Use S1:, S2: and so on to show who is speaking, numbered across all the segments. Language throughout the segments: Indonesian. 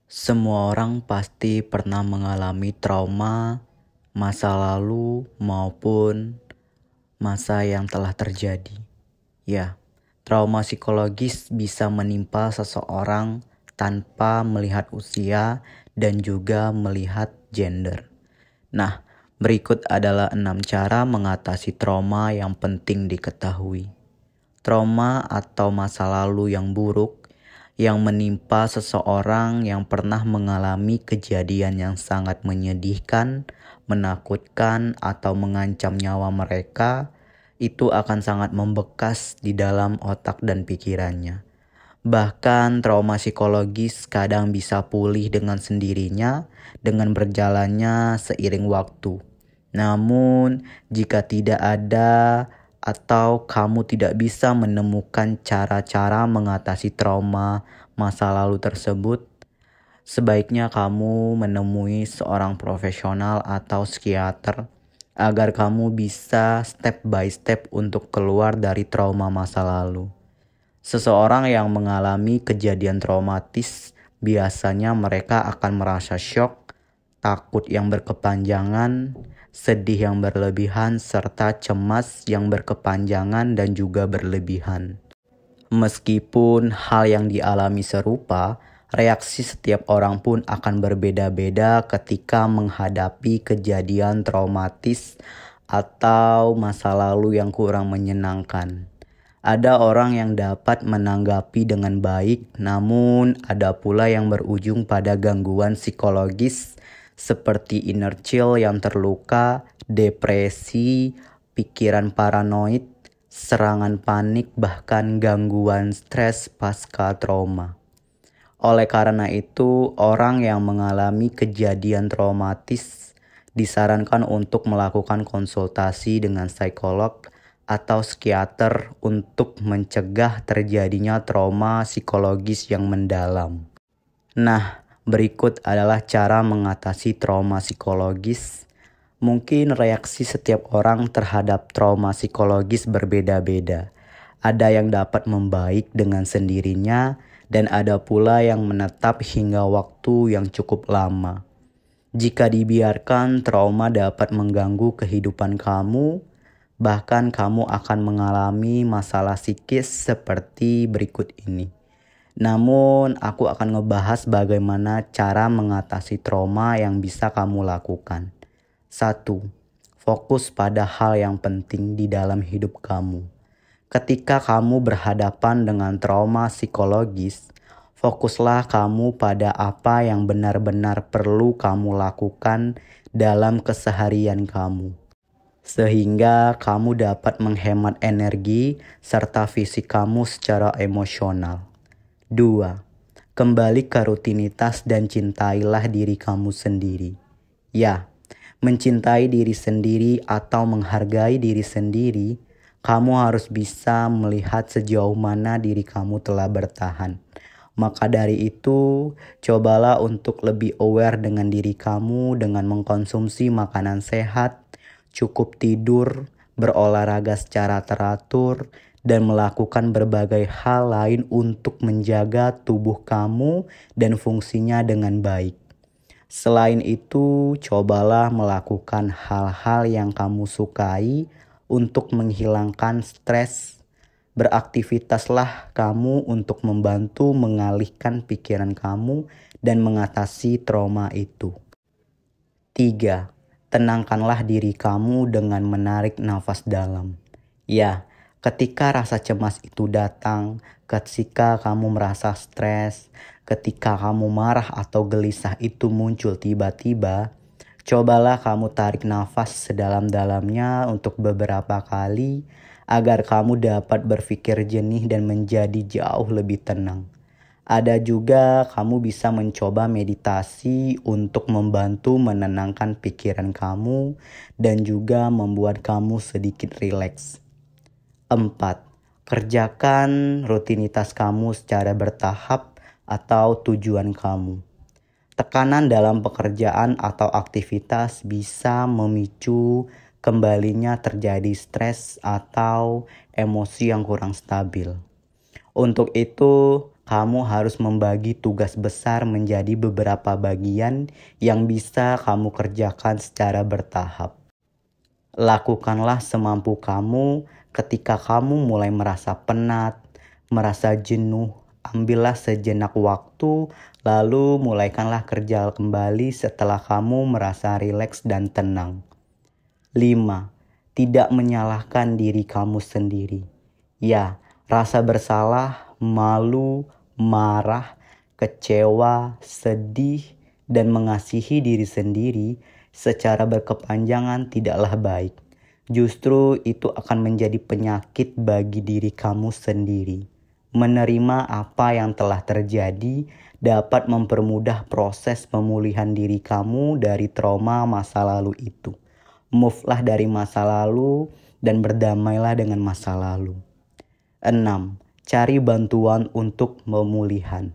S1: Semua orang pasti pernah mengalami trauma masa lalu maupun masa yang telah terjadi. Ya, trauma psikologis bisa menimpa seseorang tanpa melihat usia dan juga melihat gender. Nah, berikut adalah 6 cara mengatasi trauma yang penting diketahui. Trauma atau masa lalu yang buruk yang menimpa seseorang yang pernah mengalami kejadian yang sangat menyedihkan, menakutkan, atau mengancam nyawa mereka, itu akan sangat membekas di dalam otak dan pikirannya. Bahkan trauma psikologis kadang bisa pulih dengan sendirinya dengan berjalannya seiring waktu. Namun, jika tidak ada atau kamu tidak bisa menemukan cara-cara mengatasi trauma masa lalu tersebut, sebaiknya kamu menemui seorang profesional atau psikiater agar kamu bisa step by step untuk keluar dari trauma masa lalu. Seseorang yang mengalami kejadian traumatis biasanya mereka akan merasa shock, takut yang berkepanjangan, sedih yang berlebihan, serta cemas yang berkepanjangan dan juga berlebihan. Meskipun hal yang dialami serupa, reaksi setiap orang pun akan berbeda-beda ketika menghadapi kejadian traumatis atau masa lalu yang kurang menyenangkan. Ada orang yang dapat menanggapi dengan baik, namun ada pula yang berujung pada gangguan psikologis seperti inner child yang terluka, depresi, pikiran paranoid, serangan panik, bahkan gangguan stres pasca trauma. Oleh karena itu, orang yang mengalami kejadian traumatis disarankan untuk melakukan konsultasi dengan psikolog atau psikiater untuk mencegah terjadinya trauma psikologis yang mendalam. Nah, berikut adalah cara mengatasi trauma psikologis. Mungkin reaksi setiap orang terhadap trauma psikologis berbeda-beda. Ada yang dapat membaik dengan sendirinya dan ada pula yang menetap hingga waktu yang cukup lama. Jika dibiarkan, trauma dapat mengganggu kehidupan kamu. Bahkan kamu akan mengalami masalah psikis seperti berikut ini. Namun aku akan ngebahas bagaimana cara mengatasi trauma yang bisa kamu lakukan. 1. Fokus pada hal yang penting di dalam hidup kamu. Ketika kamu berhadapan dengan trauma psikologis, fokuslah kamu pada apa yang benar-benar perlu kamu lakukan dalam keseharian kamu, sehingga kamu dapat menghemat energi serta fisik kamu secara emosional. 2. Kembali ke rutinitas dan cintailah diri kamu sendiri. Ya, mencintai diri sendiri atau menghargai diri sendiri, kamu harus bisa melihat sejauh mana diri kamu telah bertahan. Maka dari itu, cobalah untuk lebih aware dengan diri kamu dengan mengkonsumsi makanan sehat, cukup tidur, berolahraga secara teratur, dan melakukan berbagai hal lain untuk menjaga tubuh kamu dan fungsinya dengan baik. Selain itu, cobalah melakukan hal-hal yang kamu sukai untuk menghilangkan stres. Beraktivitaslah kamu untuk membantu mengalihkan pikiran kamu dan mengatasi trauma itu. 3. Tenangkanlah diri kamu dengan menarik nafas dalam. Ya, ketika rasa cemas itu datang, ketika kamu merasa stres, ketika kamu marah atau gelisah itu muncul tiba-tiba, cobalah kamu tarik nafas sedalam-dalamnya untuk beberapa kali agar kamu dapat berpikir jernih dan menjadi jauh lebih tenang. Ada juga kamu bisa mencoba meditasi untuk membantu menenangkan pikiran kamu dan juga membuat kamu sedikit rileks. 4. Kerjakan rutinitas kamu secara bertahap atau tujuan kamu. Tekanan dalam pekerjaan atau aktivitas bisa memicu kembalinya terjadi stres atau emosi yang kurang stabil. Untuk itu, kamu harus membagi tugas besar menjadi beberapa bagian yang bisa kamu kerjakan secara bertahap. Lakukanlah semampu kamu. Ketika kamu mulai merasa penat, merasa jenuh, ambillah sejenak waktu, lalu mulaikanlah kerja kembali setelah kamu merasa rileks dan tenang. 5. Tidak menyalahkan diri kamu sendiri. Ya, rasa bersalah, malu, marah, kecewa, sedih, dan mengasihi diri sendiri secara berkepanjangan tidaklah baik. Justru itu akan menjadi penyakit bagi diri kamu sendiri. Menerima apa yang telah terjadi dapat mempermudah proses pemulihan diri kamu dari trauma masa lalu itu. Move-lah dari masa lalu dan berdamailah dengan masa lalu. 6. Cari bantuan untuk pemulihan.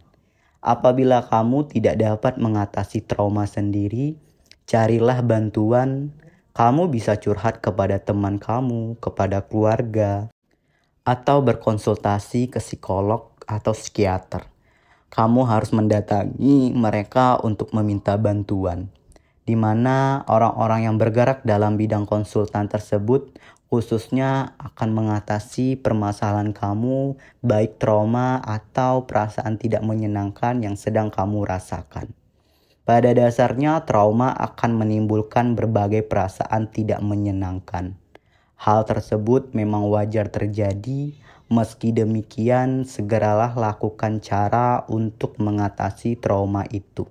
S1: Apabila kamu tidak dapat mengatasi trauma sendiri, carilah bantuan. Kamu bisa curhat kepada teman kamu, kepada keluarga, atau berkonsultasi ke psikolog atau psikiater. Kamu harus mendatangi mereka untuk meminta bantuan, di mana orang-orang yang bergerak dalam bidang konsultan tersebut khususnya akan mengatasi permasalahan kamu, baik trauma atau perasaan tidak menyenangkan yang sedang kamu rasakan. Pada dasarnya, trauma akan menimbulkan berbagai perasaan tidak menyenangkan. Hal tersebut memang wajar terjadi. Meski demikian, segeralah lakukan cara untuk mengatasi trauma itu,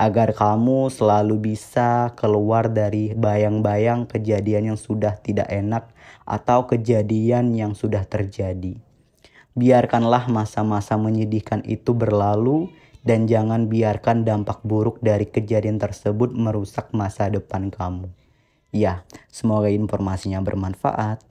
S1: agar kamu selalu bisa keluar dari bayang-bayang kejadian yang sudah tidak enak atau kejadian yang sudah terjadi. Biarkanlah masa-masa menyedihkan itu berlalu dan jangan biarkan dampak buruk dari kejadian tersebut merusak masa depan kamu. Ya, semoga informasinya bermanfaat.